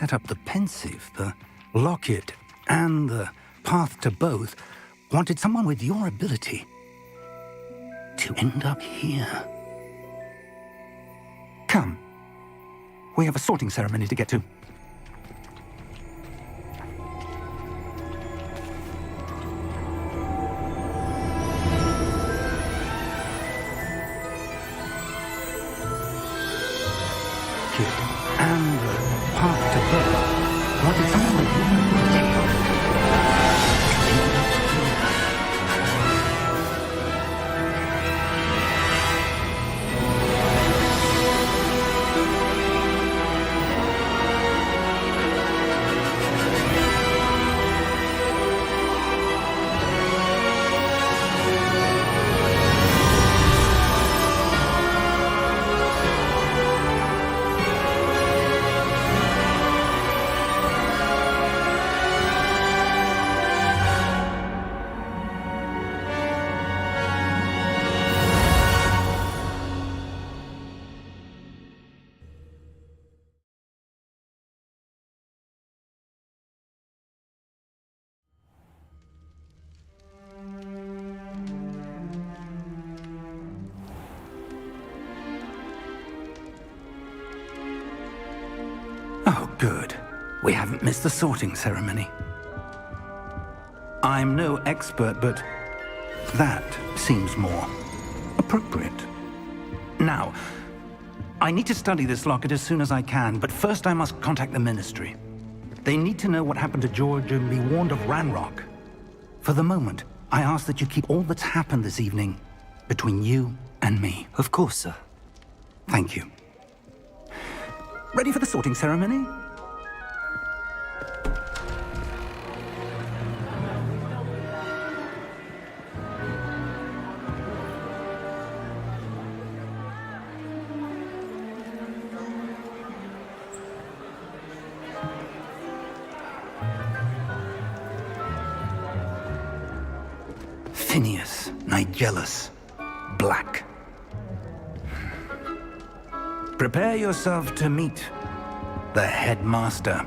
set up the pensive, the locket, and the path to both wanted someone with your ability to end up here. Come. We have a sorting ceremony to get to. And the path to birth wanted someone with your ability. Oh, good. We haven't missed the sorting ceremony. I'm no expert, but that seems more appropriate. Now, I need to study this locket as soon as I can, but first I must contact the Ministry. They need to know what happened to George and be warned of Ranrock. For the moment, I ask that you keep all that's happened this evening between you and me. Of course, sir. Thank you. Ready for the sorting ceremony? Phineas, Nigellus, Black. Prepare yourself to meet the headmaster.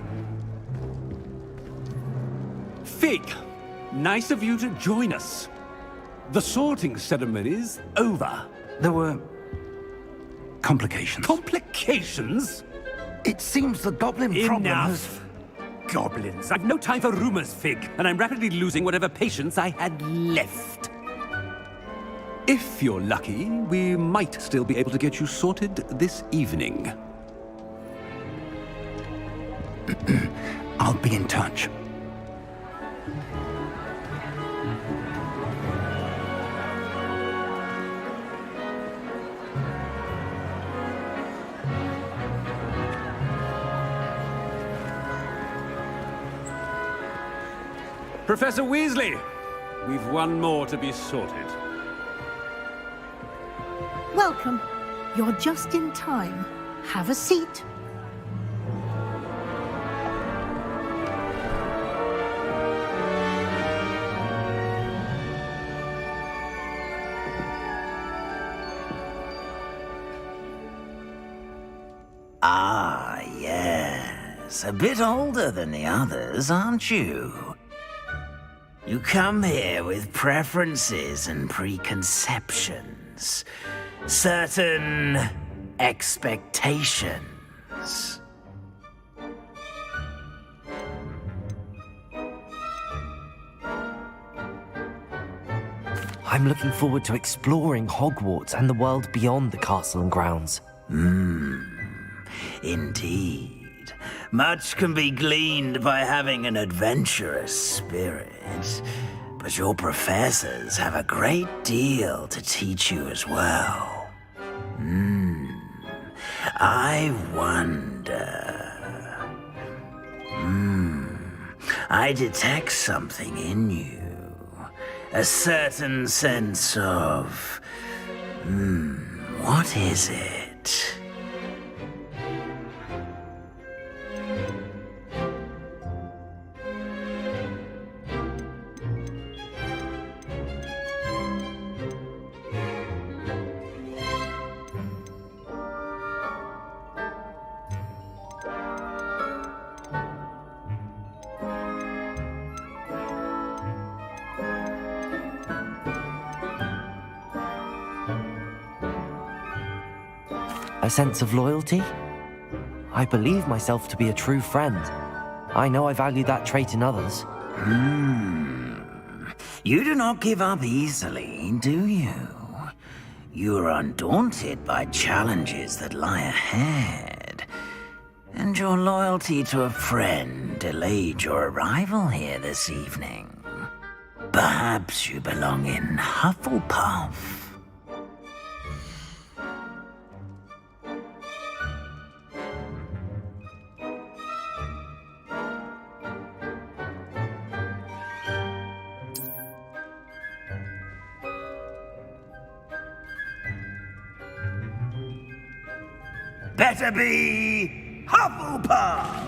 Fig, nice of you to join us. The sorting ceremony's over. There were complications. Complications? It seems the goblin problem has... Enough! Goblins. I've no time for rumors, Fig, and I'm rapidly losing whatever patience I had left. If you're lucky, we might still be able to get you sorted this evening. I'll be in touch. Professor Weasley, we've one more to be sorted. Welcome. You're just in time. Have a seat. Ah, yes. A bit older than the others, aren't you? You come here with preferences and preconceptions. Certain expectations. I'm looking forward to exploring Hogwarts and the world beyond the castle and grounds. Indeed. Much can be gleaned by having an adventurous spirit. But your professors have a great deal to teach you as well. I wonder... I detect something in you. A certain sense of... what is it? A sense of loyalty? I believe myself to be a true friend. I know I value that trait in others. You do not give up easily, do you? You are undaunted by challenges that lie ahead. And your loyalty to a friend delayed your arrival here this evening. Perhaps you belong in Hufflepuff. Better be Hufflepuff!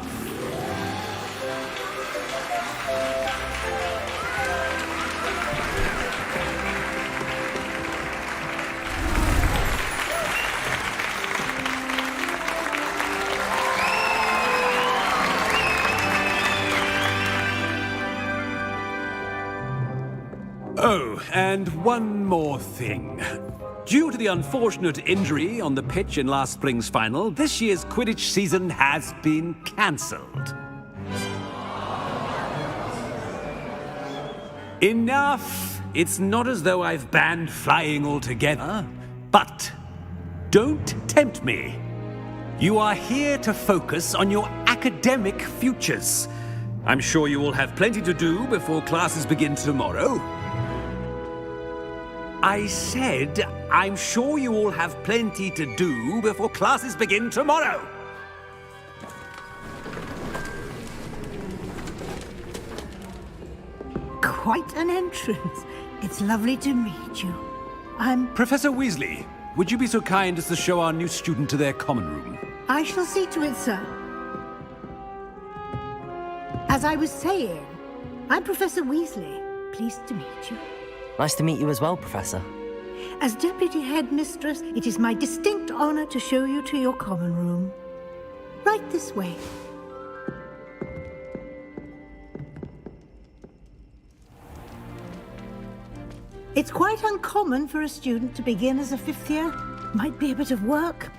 Oh, and one more thing. Due to the unfortunate injury on the pitch in last spring's final, this year's Quidditch season has been cancelled. Enough! It's not as though I've banned flying altogether, but don't tempt me. You are here to focus on your academic futures. I'm sure you will have plenty to do before classes begin tomorrow. I said, I'm sure you all have plenty to do before classes begin tomorrow. Quite an entrance. It's lovely to meet you. Professor Weasley, would you be so kind as to show our new student to their common room? I shall see to it, sir. As I was saying, I'm Professor Weasley. Pleased to meet you. Nice to meet you as well, Professor. As Deputy Headmistress, it is my distinct honor to show you to your common room. Right this way. It's quite uncommon for a student to begin as a fifth year. Might be a bit of work,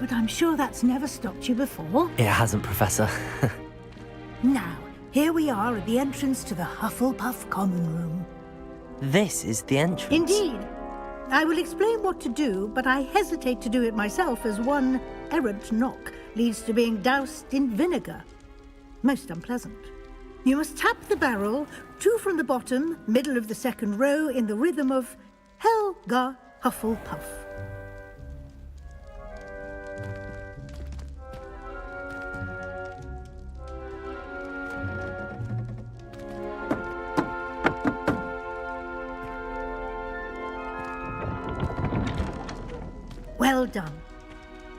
but I'm sure that's never stopped you before. It hasn't, Professor. Now, here we are at the entrance to the Hufflepuff common room. This is the entrance. Indeed. I will explain what to do, but I hesitate to do it myself as one errant knock leads to being doused in vinegar. Most unpleasant. You must tap the barrel, 2 from the bottom, middle of the second row, in the rhythm of Helga Hufflepuff. Well done.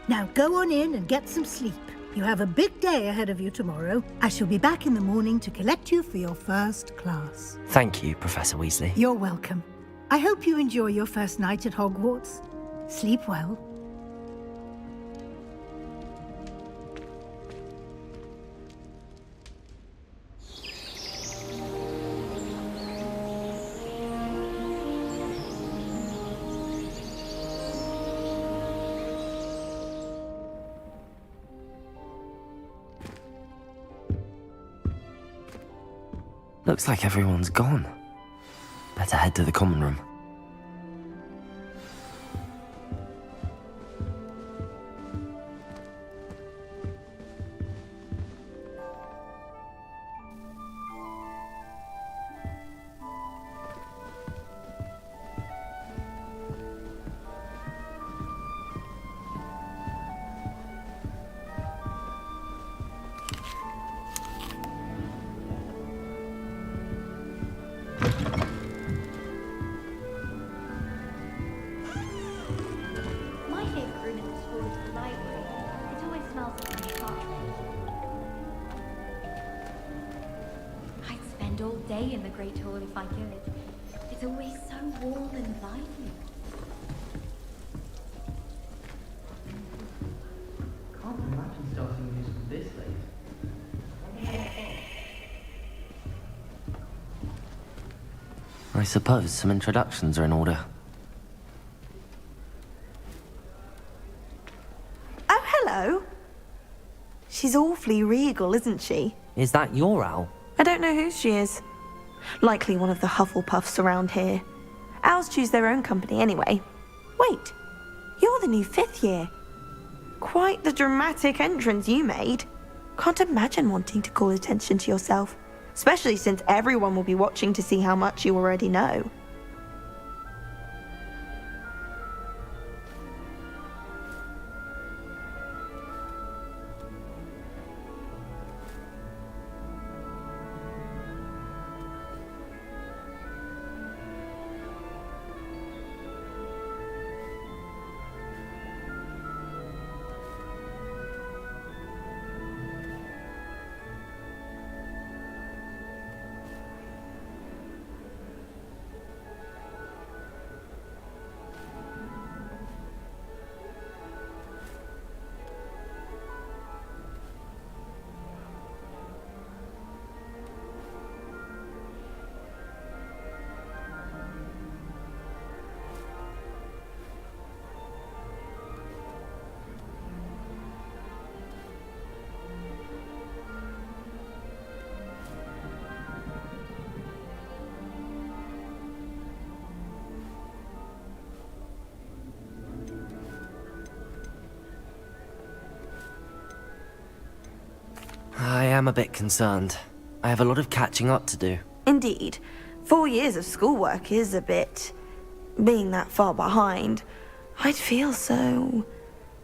Now go on in and get some sleep. You have a big day ahead of you tomorrow. I shall be back in the morning to collect you for your first class. Thank you, Professor Weasley. You're welcome. I hope you enjoy your first night at Hogwarts. Sleep well. Looks like everyone's gone. Better head to the common room. My favourite room in the school is the library. It always smells like fresh parchment. I'd spend all day in the Great Hall if I could. It's always so warm and lively. Can't imagine starting music this late. I suppose some introductions are in order. eagle, isn't she? Is that your owl? I don't know who she is. Likely one of the Hufflepuffs around here. Owls choose their own company anyway. Wait, you're the new 5th year. Quite the dramatic entrance you made. Can't imagine wanting to call attention to yourself, especially since everyone will be watching to see how much you already know. I am a bit concerned. I have a lot of catching up to do. Indeed. 4 years of schoolwork is a bit... being that far behind. I'd feel so...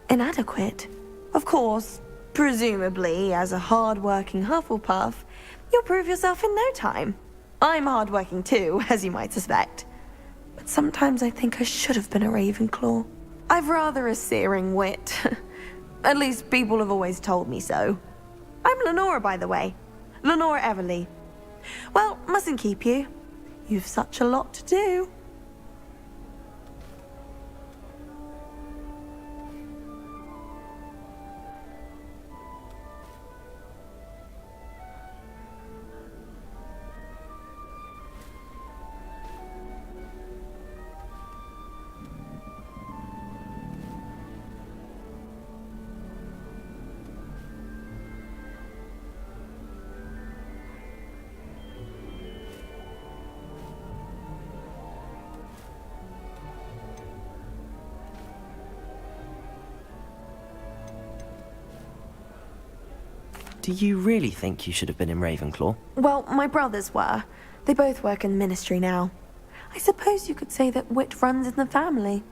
inadequate. Of course, presumably, as a hard-working Hufflepuff, you'll prove yourself in no time. I'm hard-working too, as you might suspect. But sometimes I think I should have been a Ravenclaw. I've rather a searing wit. At least people have always told me so. I'm Lenora, by the way. Lenora Everly. Well, mustn't keep you. You've such a lot to do. Do you really think you should have been in Ravenclaw? Well, my brothers were. They both work in ministry now. I suppose you could say that wit runs in the family.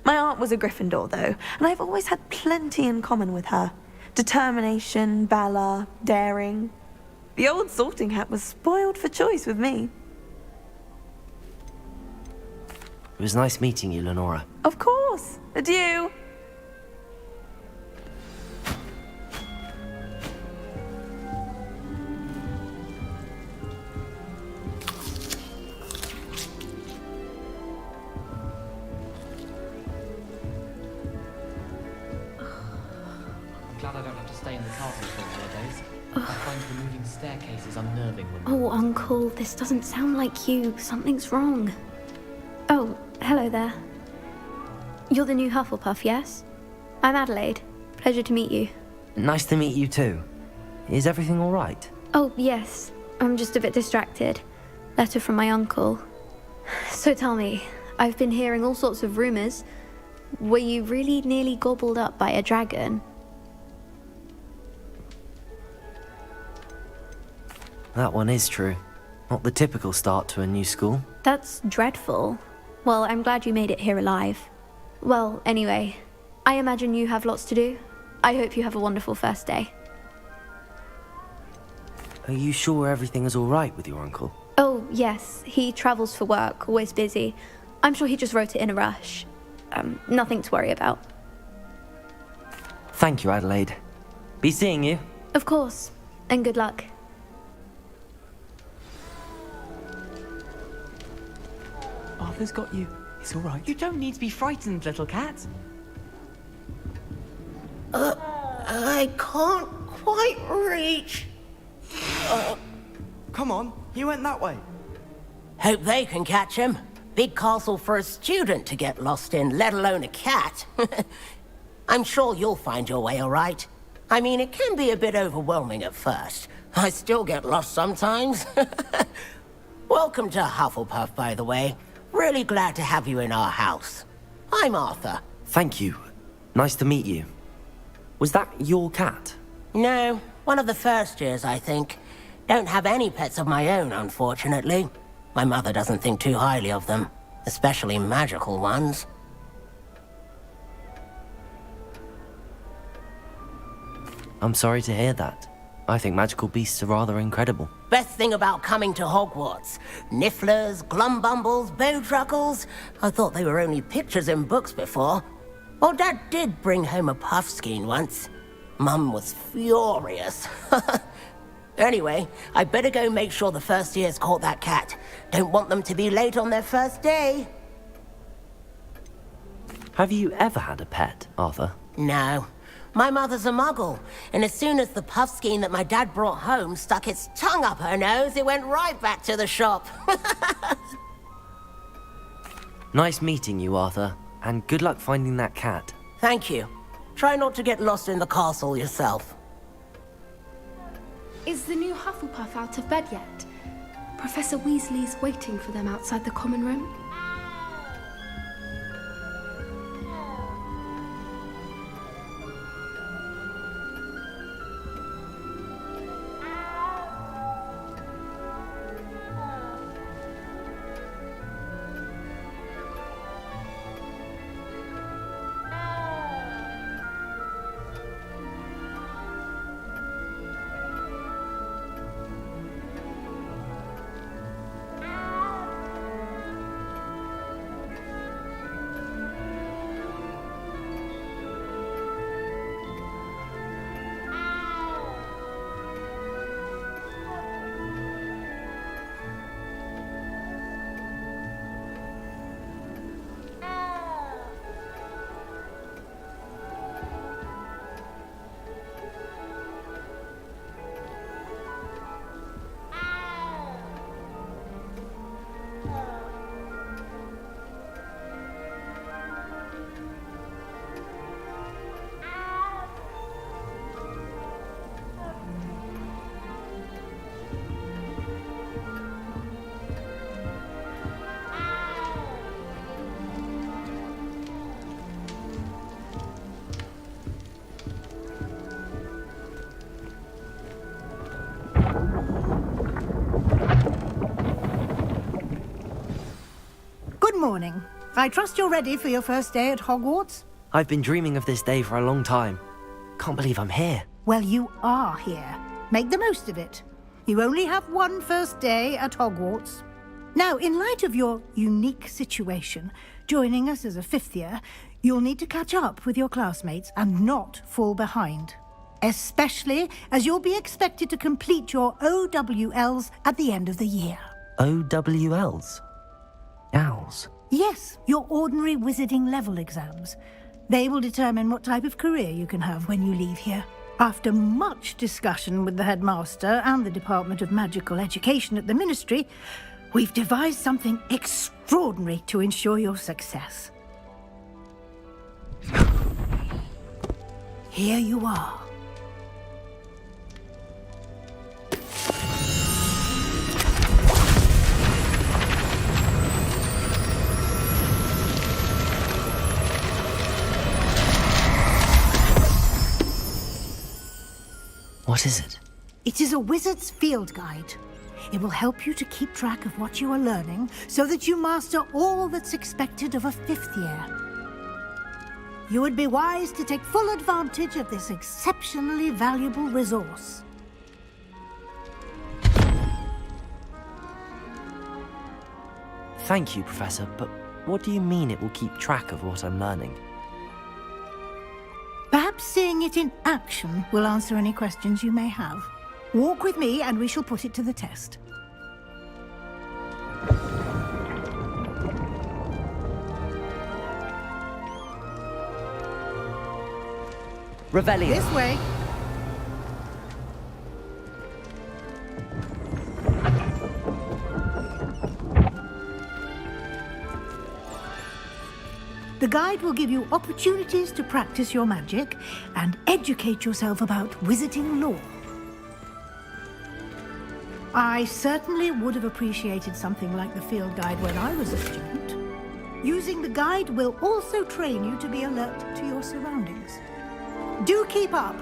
My aunt was a Gryffindor, though, and I've always had plenty in common with her. Determination, valor, daring. The old sorting hat was spoiled for choice with me. It was nice meeting you, Lenora. Of course. Adieu. Glad I don't have to stay in the castle for holidays. I find removing staircases unnerving when... Oh, Uncle, this doesn't sound like you. Something's wrong. Oh, hello there. You're the new Hufflepuff, yes? I'm Adelaide. Pleasure to meet you. Nice to meet you too. Is everything all right? Oh, yes. I'm just a bit distracted. Letter from my uncle. So tell me, I've been hearing all sorts of rumors. Were you really nearly gobbled up by a dragon? That one is true. Not the typical start to a new school. That's dreadful. Well, I'm glad you made it here alive. Well, anyway, I imagine you have lots to do. I hope you have a wonderful first day. Are you sure everything is all right with your uncle? Oh, yes. He travels for work, always busy. I'm sure he just wrote it in a rush. Nothing to worry about. Thank you, Adelaide. Be seeing you. Of course. And good luck. Arthur's got you. It's all right. You don't need to be frightened, little cat. I can't quite reach. Come on, he went that way. Hope they can catch him. Big castle for a student to get lost in, let alone a cat. I'm sure you'll find your way all right. I mean, it can be a bit overwhelming at first. I still get lost sometimes. Welcome to Hufflepuff, by the way. Really glad to have you in our house. I'm Arthur. Thank you. Nice to meet you. Was that your cat? No, one of the first years, I think. Don't have any pets of my own, unfortunately. My mother doesn't think too highly of them, especially magical ones. I'm sorry to hear that. I think magical beasts are rather incredible. Best thing about coming to Hogwarts. Nifflers, glumbumbles, bowtruckles. I thought they were only pictures in books before. Well, Dad did bring home a puffskein once. Mum was furious. Anyway, I better go make sure the first years caught that cat. Don't want them to be late on their first day. Have you ever had a pet, Arthur? No. My mother's a muggle, and as soon as the puffskein that my dad brought home stuck its tongue up her nose, it went right back to the shop. Nice meeting you, Arthur, and good luck finding that cat. Thank you. Try not to get lost in the castle yourself. Is the new Hufflepuff out of bed yet? Professor Weasley's waiting for them outside the common room. Good morning. I trust you're ready for your first day at Hogwarts? I've been dreaming of this day for a long time. Can't believe I'm here. Well, you are here. Make the most of it. You only have one first day at Hogwarts. Now, in light of your unique situation, joining us as a fifth year, you'll need to catch up with your classmates and not fall behind. Especially as you'll be expected to complete your OWLs at the end of the year. OWLs? Owls? Yes, your ordinary wizarding level exams. They will determine what type of career you can have when you leave here. After much discussion with the headmaster and the Department of Magical Education at the Ministry, we've devised something extraordinary to ensure your success. Here you are. What is it? It is a wizard's field guide. It will help you to keep track of what you are learning so that you master all that's expected of a fifth year. You would be wise to take full advantage of this exceptionally valuable resource. Thank you, Professor, but what do you mean it will keep track of what I'm learning? Perhaps seeing it in action will answer any questions you may have. Walk with me and we shall put it to the test. Revelio. This way. The guide will give you opportunities to practice your magic and educate yourself about wizarding lore. I certainly would have appreciated something like the field guide when I was a student. Using the guide will also train you to be alert to your surroundings. Do keep up!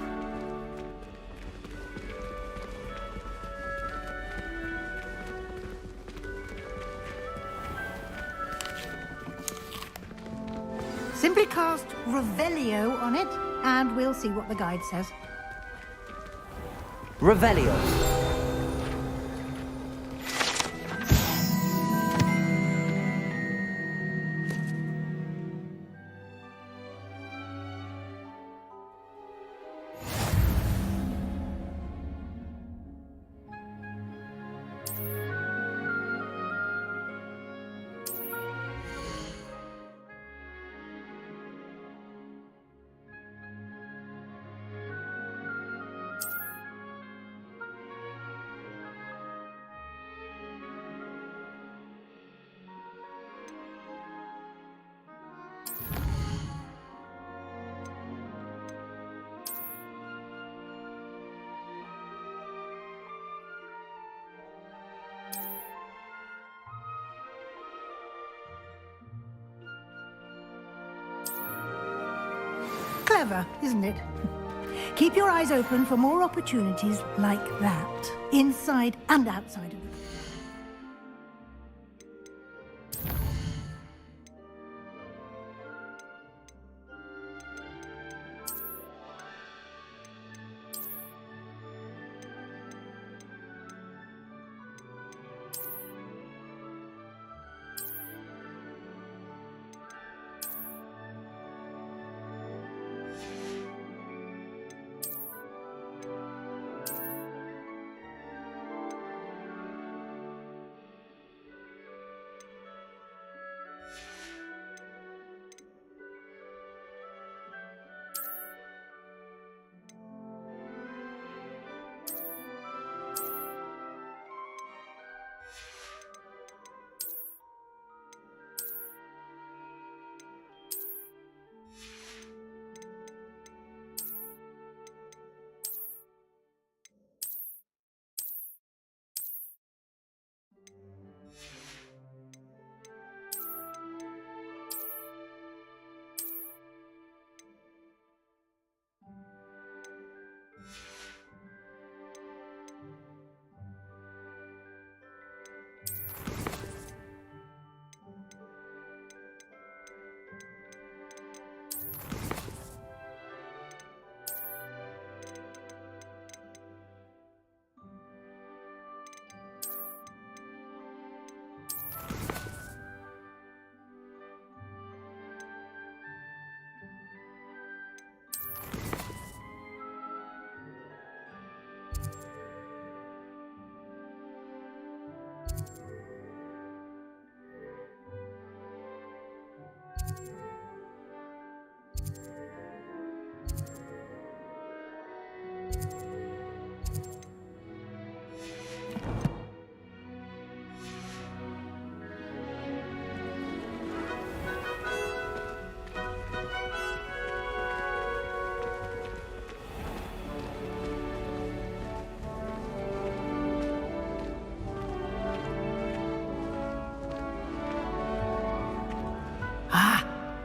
Simply cast Revelio on it, and we'll see what the guide says. Revelio. Clever, isn't it? Keep your eyes open for more opportunities like that, inside and outside of it.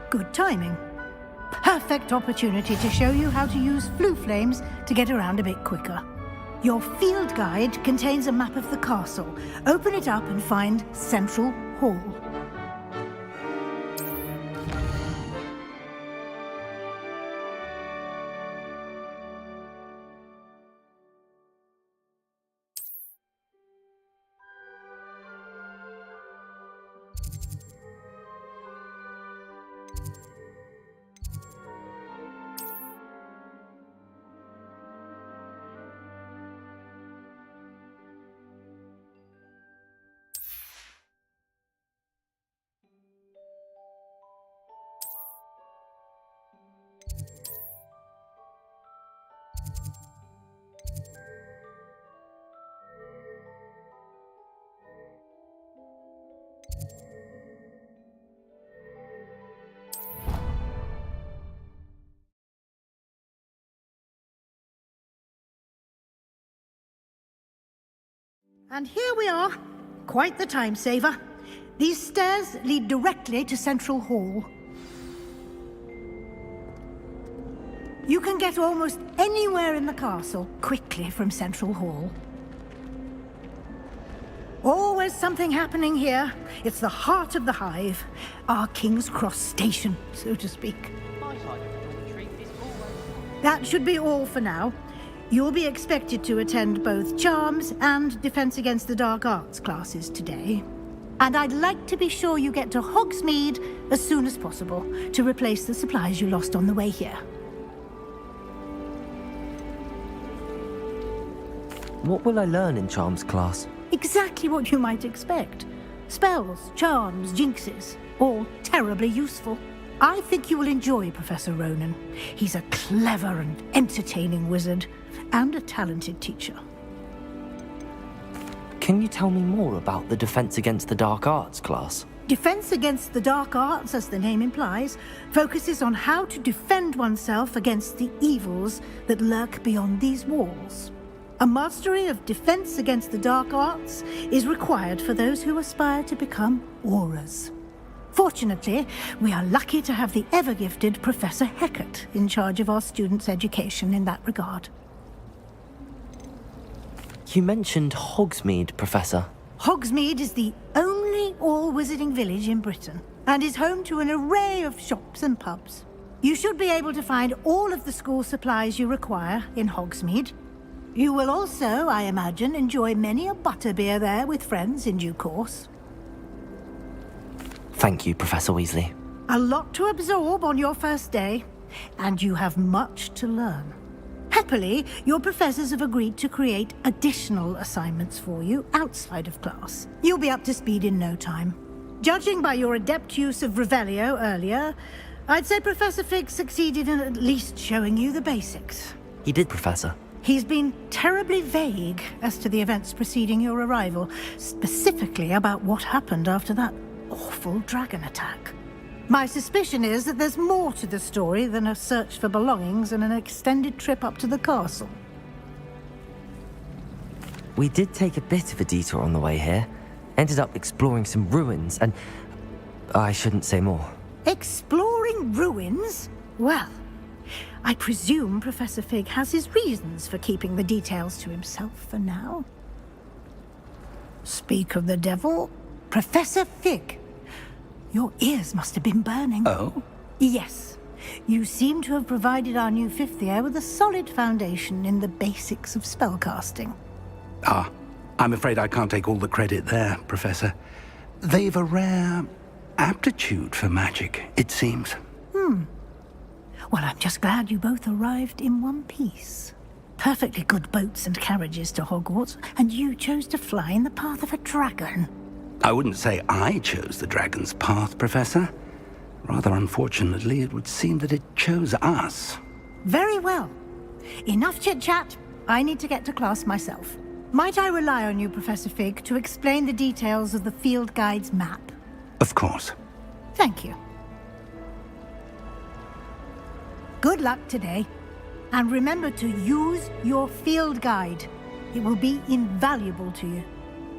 Good timing. Perfect opportunity to show you how to use flue flames to get around a bit quicker. Your field guide contains a map of the castle. Open it up and find Central Hall. And here we are. Quite the time saver. These stairs lead directly to Central Hall. You can get almost anywhere in the castle quickly from Central Hall. Always something happening here. It's the heart of the hive. Our King's Cross station, so to speak. That should be all for now. You'll be expected to attend both Charms and Defense Against the Dark Arts classes today. And I'd like to be sure you get to Hogsmeade as soon as possible to replace the supplies you lost on the way here. What will I learn in Charms class? Exactly what you might expect. Spells, charms, jinxes, all terribly useful. I think you will enjoy Professor Ronan. He's a clever and entertaining wizard, and a talented teacher. Can you tell me more about the Defense Against the Dark Arts class? Defense Against the Dark Arts, as the name implies, focuses on how to defend oneself against the evils that lurk beyond these walls. A mastery of Defense Against the Dark Arts is required for those who aspire to become auras. Fortunately, we are lucky to have the ever-gifted Professor Hecat in charge of our students' education in that regard. You mentioned Hogsmeade, Professor. Hogsmeade is the only all-wizarding village in Britain, and is home to an array of shops and pubs. You should be able to find all of the school supplies you require in Hogsmeade. You will also, I imagine, enjoy many a butterbeer there with friends in due course. Thank you, Professor Weasley. A lot to absorb on your first day, and you have much to learn. Happily, your professors have agreed to create additional assignments for you outside of class. You'll be up to speed in no time. Judging by your adept use of Revelio earlier, I'd say Professor Fig succeeded in at least showing you the basics. He did, Professor. He's been terribly vague as to the events preceding your arrival, specifically about what happened after that awful dragon attack. My suspicion is that there's more to the story than a search for belongings and an extended trip up to the castle. We did take a bit of a detour on the way here. Ended up exploring some ruins and... I shouldn't say more. Exploring ruins? Well, I presume Professor Fig has his reasons for keeping the details to himself for now. Speak of the devil, Professor Fig. Your ears must have been burning. Oh? Yes. You seem to have provided our new fifth year with a solid foundation in the basics of spellcasting. Ah, I'm afraid I can't take all the credit there, Professor. They've a rare aptitude for magic, it seems. Well, I'm just glad you both arrived in one piece. Perfectly good boats and carriages to Hogwarts, and you chose to fly in the path of a dragon. I wouldn't say I chose the dragon's path, Professor. Rather unfortunately, it would seem that it chose us. Very well. Enough chit-chat. I need to get to class myself. Might I rely on you, Professor Fig, to explain the details of the field guide's map? Of course. Thank you. Good luck today. And remember to use your field guide. It will be invaluable to you.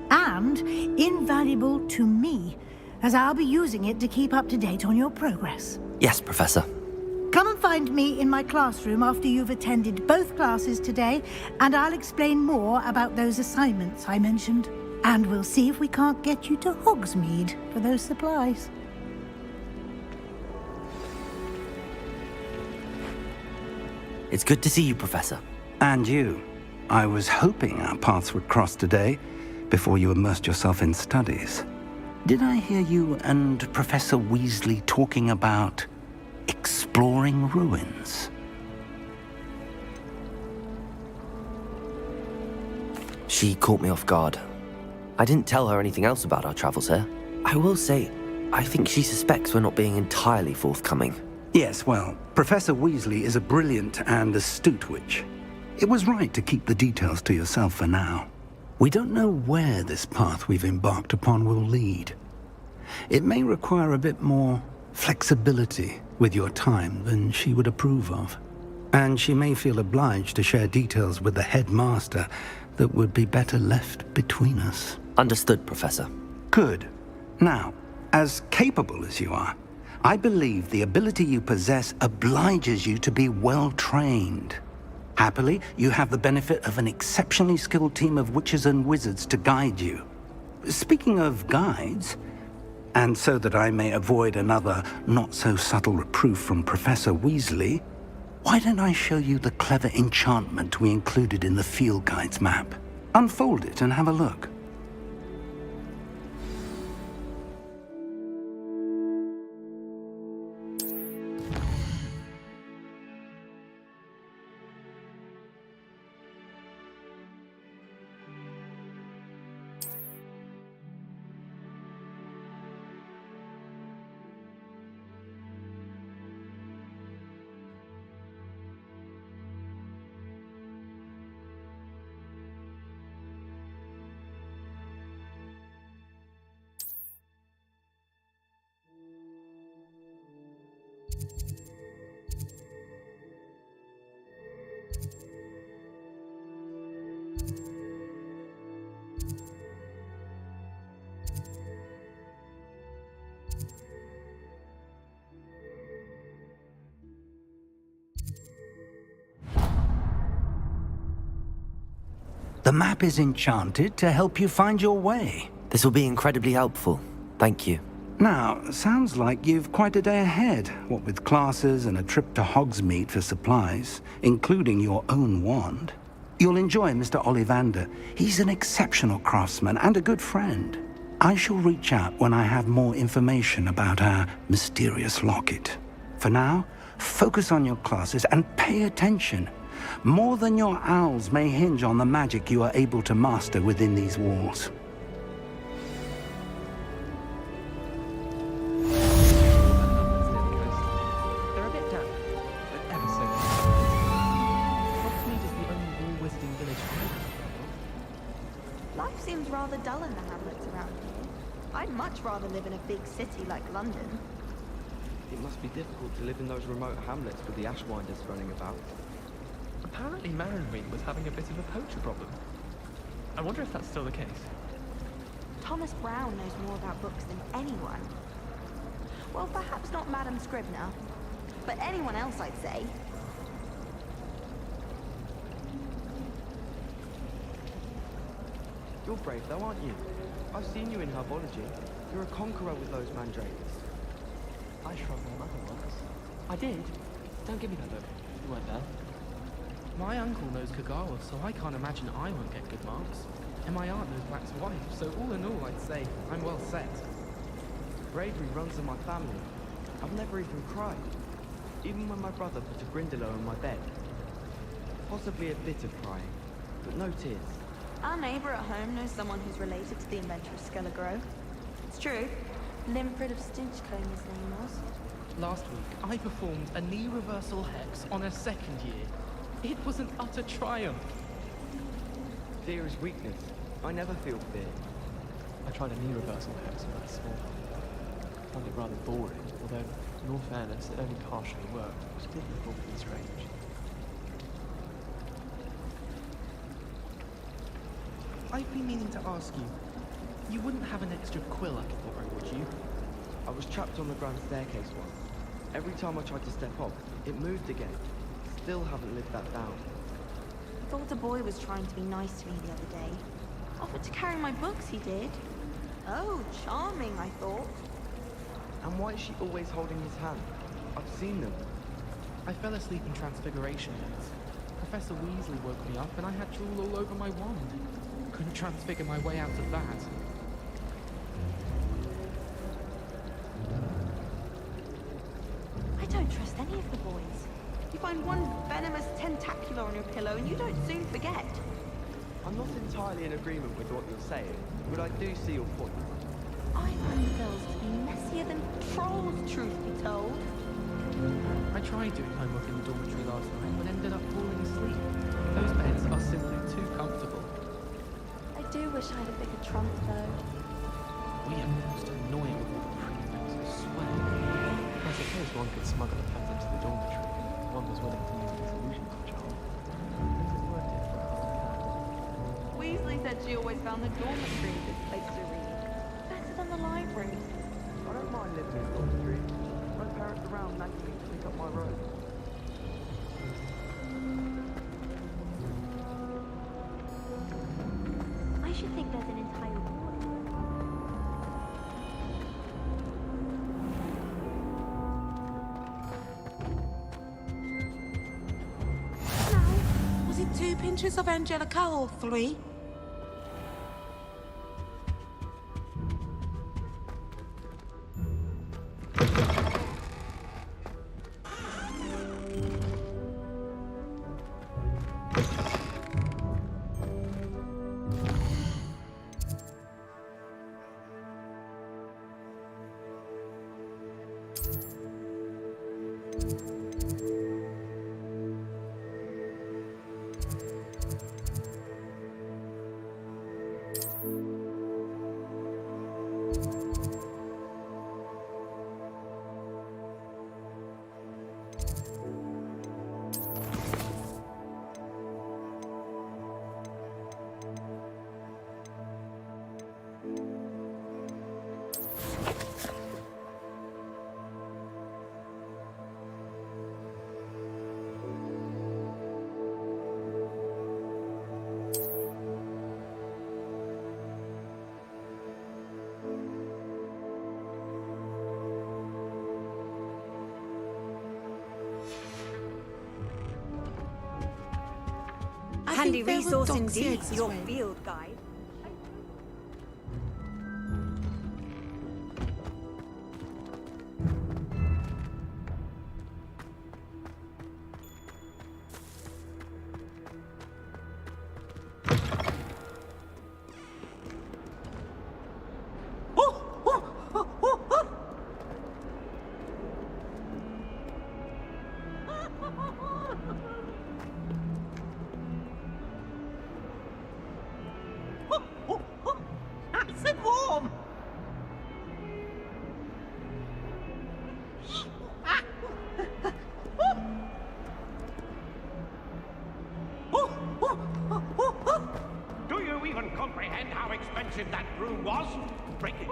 And invaluable to me, as I'll be using it to keep up to date on your progress. Yes, Professor. Come and find me in my classroom after you've attended both classes today, and I'll explain more about those assignments I mentioned. And we'll see if we can't get you to Hogsmeade for those supplies. It's good to see you, Professor. And you. I was hoping our paths would cross today, before you immersed yourself in studies. Did I hear you and Professor Weasley talking about exploring ruins? She caught me off guard. I didn't tell her anything else about our travels here. I will say, I think she suspects we're not being entirely forthcoming. Yes, well, Professor Weasley is a brilliant and astute witch. It was right to keep the details to yourself for now. We don't know where this path we've embarked upon will lead. It may require a bit more flexibility with your time than she would approve of. And she may feel obliged to share details with the headmaster that would be better left between us. Understood, Professor. Good. Now, as capable as you are, I believe the ability you possess obliges you to be well trained. Happily, you have the benefit of an exceptionally skilled team of witches and wizards to guide you. Speaking of guides, and so that I may avoid another not-so-subtle reproof from Professor Weasley, why don't I show you the clever enchantment we included in the field guide's map? Unfold it and have a look. The map is enchanted to help you find your way. This will be incredibly helpful. Thank you. Now, sounds like you've quite a day ahead, what with classes and a trip to Hogsmeade for supplies, including your own wand. You'll enjoy Mr. Ollivander. He's an exceptional craftsman and a good friend. I shall reach out when I have more information about our mysterious locket. For now, focus on your classes and pay attention. More than your owls may hinge on the magic you are able to master within these walls. They're a bit damp, but ever so nice. Hogsmeade is the only wall-wizarding village I know of. Life seems rather dull in the hamlets around here. I'd much rather live in a big city like London. It must be difficult to live in those remote hamlets with the Ashwinders running about. Apparently Marronwing was having a bit of a poacher problem. I wonder if that's still the case. Thomas Brown knows more about books than anyone. Well, perhaps not Madam Scribner, but anyone else, I'd say. You're brave though, aren't you? I've seen you in herbology. You're a conqueror with those mandrakes. I shrunk my mother once. I did? Don't give me that look. You weren't there. My uncle knows Kagawa, so I can't imagine I won't get good marks. And my aunt knows Black's wife, so all in all, I'd say I'm well set. Bravery runs in my family. I've never even cried. Even when my brother put a Grindylow on my bed. Possibly a bit of crying, but no tears. Our neighbour at home knows someone who's related to the inventor of Skelligro. It's true. Limfrid of Stinchcombe his name was. Last week, I performed a knee reversal hex on a second year. It was an utter triumph. Fear is weakness. I never feel fear. I tried a knee reversal hex when I was small. I found it rather boring, although, in all fairness, it only partially worked, which did look awfully strange. I've been meaning to ask you. You wouldn't have an extra quill I could borrow, would you? I was trapped on the grand staircase once. Every time I tried to step off, it moved again. Still haven't lived that down. Thought a boy was trying to be nice to me the other day. Offered to carry my books, he did. Oh, charming, I thought. And why is she always holding his hand? I've seen them. I fell asleep in Transfiguration days. Professor Weasley woke me up and I had drool all over my wand. Couldn't transfigure my way out of that. I don't trust any of the boys. You find one venomous tentacular on your pillow and you don't soon forget. I'm not entirely in agreement with what you're saying, but I do see your point. I find the girls to be messier than trolls, truth be told. I tried doing homework in the dormitory last night, but ended up falling asleep. Those beds are simply too comfortable. I do wish I had a bigger trunk, though. We are most annoying with all the prefects, I swear. I suppose one could smuggle a pet into the dormitory. One was willing to use this illusion for a child. It worked it for a half cat. Weasley said she always found the dormitory a good place to read. Better than the library. I don't mind living in Broad Street. No parents around nagging to pick up my robe. I should think there's an entire ward. No. Was it 2 pinches of Angelica or 3? Handy resource indeed, your field guide. Do you even comprehend how expensive that room was? Break it.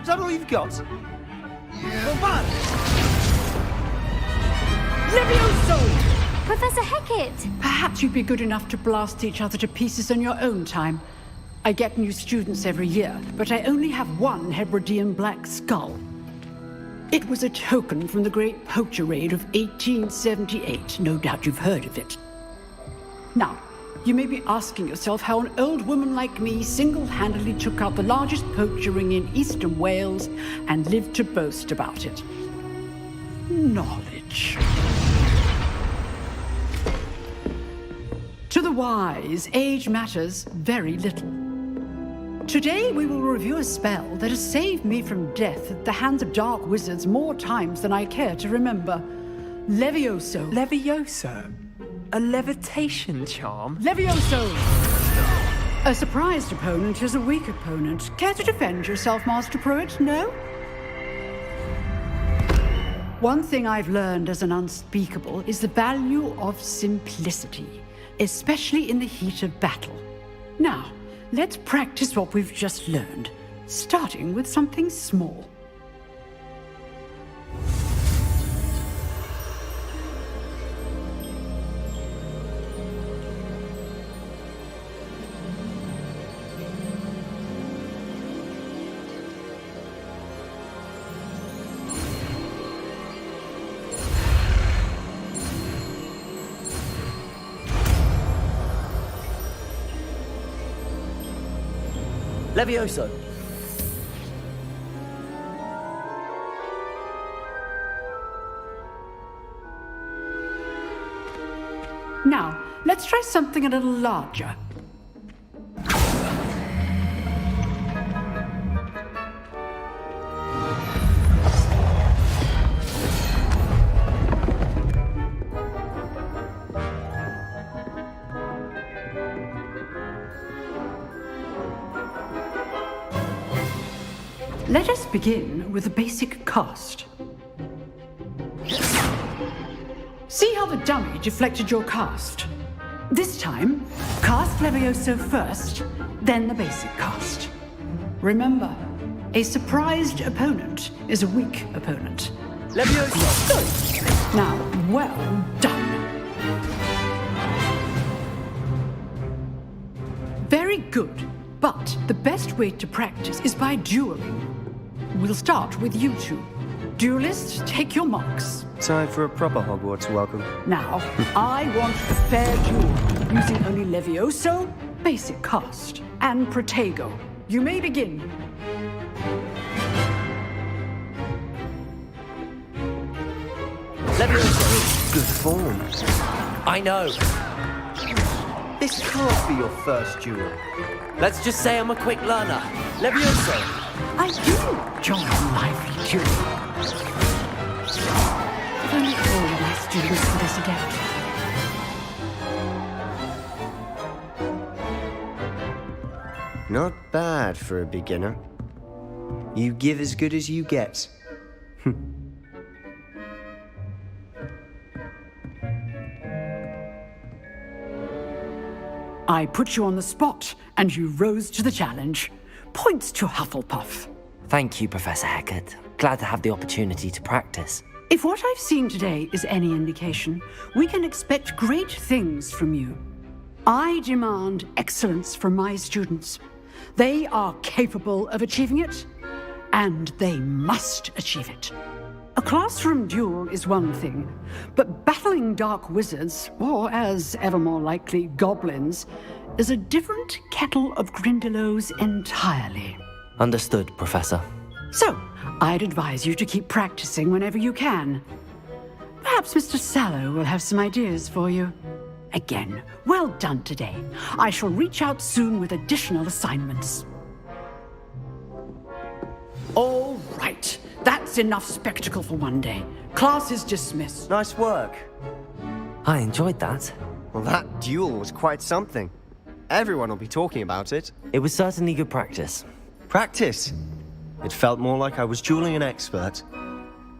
Is that all you've got? Levioso! Professor Hecat! Perhaps you'd be good enough to blast each other to pieces in your own time. I get new students every year, but I only have one Hebridean black skull. It was a token from the Great Poacher Raid of 1878. No doubt you've heard of it. Now, you may be asking yourself how an old woman like me single-handedly took out the largest poacher ring in eastern Wales and lived to boast about it. Knowledge. To the wise, age matters very little. Today we will review a spell that has saved me from death at the hands of dark wizards more times than I care to remember. Levioso. Levioso? A levitation charm? Levioso! A surprised opponent is a weak opponent. Care to defend yourself, Master Pruitt? No? One thing I've learned as an unspeakable is the value of simplicity, especially in the heat of battle. Now, let's practice what we've just learned, starting with something small. Levioso! Now, let's try something a little larger. Let us begin with the basic cast. See how the dummy deflected your cast? This time, cast Levioso first, then the basic cast. Remember, a surprised opponent is a weak opponent. Levioso! Good. Now, well done. Very good, but the best way to practice is by dueling. We'll start with you two. Duelists, take your marks. Time for a proper Hogwarts welcome. Now, I want a fair duel, using only Levioso, basic cast, and Protego. You may begin. Levioso! Good form. I know. This can't be your first duel. Let's just say I'm a quick learner. Levioso! I do enjoy a lively duel. If only all of my students were this adept. Not bad for a beginner. You give as good as you get. I put you on the spot, and you rose to the challenge. Points to Hufflepuff. Thank you, Professor Hecat. Glad to have the opportunity to practice. If what I've seen today is any indication, we can expect great things from you. I demand excellence from my students. They are capable of achieving it, and they must achieve it. A classroom duel is one thing, but battling dark wizards, or as ever more likely, goblins, is a different kettle of Grindylows entirely. Understood, Professor. So, I'd advise you to keep practicing whenever you can. Perhaps Mr. Sallow will have some ideas for you. Again, well done today. I shall reach out soon with additional assignments. All right. That's enough spectacle for one day. Class is dismissed. Nice work. I enjoyed that. Well, that duel was quite something. Everyone will be talking about it. It was certainly good practice. Practice? It felt more like I was dueling an expert.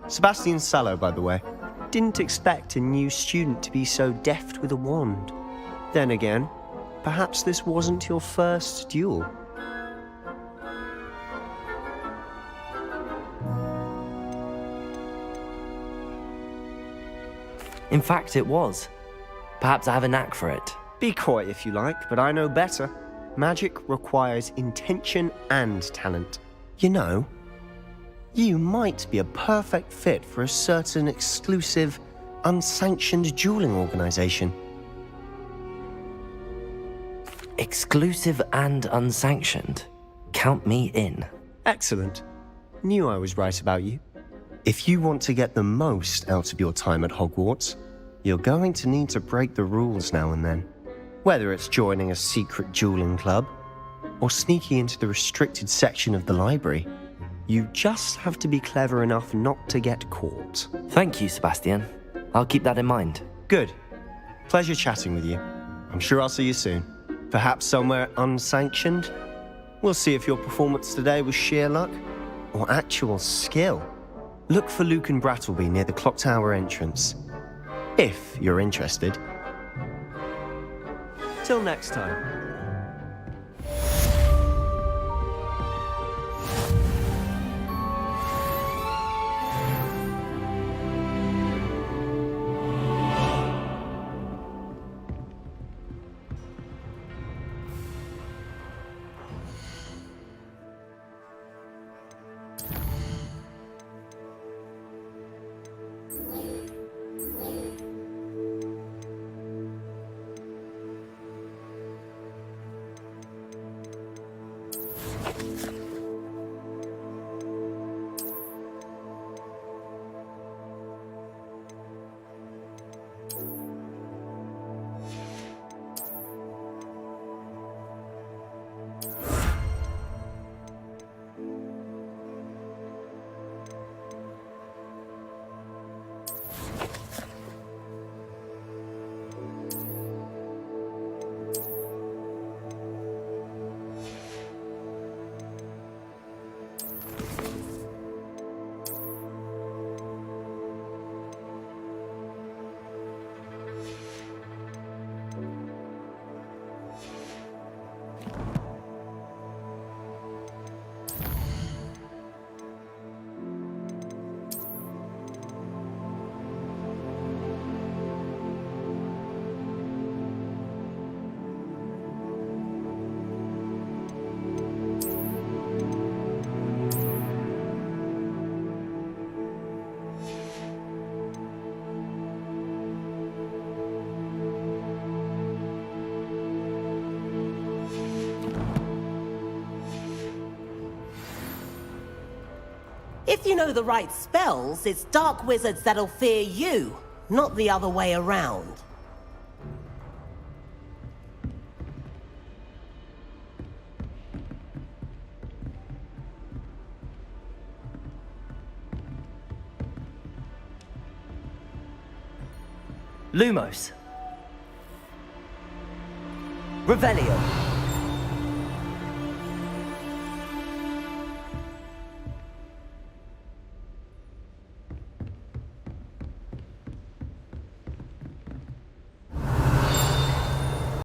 Sebastian Sallow, by the way. Didn't expect a new student to be so deft with a wand. Then again, perhaps this wasn't your first duel. In fact, it was. Perhaps I have a knack for it. Be coy if you like, but I know better. Magic requires intention and talent. You know, you might be a perfect fit for a certain exclusive, unsanctioned dueling organization. Exclusive and unsanctioned? Count me in. Excellent. Knew I was right about you. If you want to get the most out of your time at Hogwarts, you're going to need to break the rules now and then. Whether it's joining a secret dueling club, or sneaking into the restricted section of the library, you just have to be clever enough not to get caught. Thank you, Sebastian. I'll keep that in mind. Good. Pleasure chatting with you. I'm sure I'll see you soon. Perhaps somewhere unsanctioned? We'll see if your performance today was sheer luck, or actual skill. Look for Luke and Brattleby near the clock tower entrance. If you're interested. Till next time. If you know the right spells, it's dark wizards that'll fear you, not the other way around. Lumos. Revelio.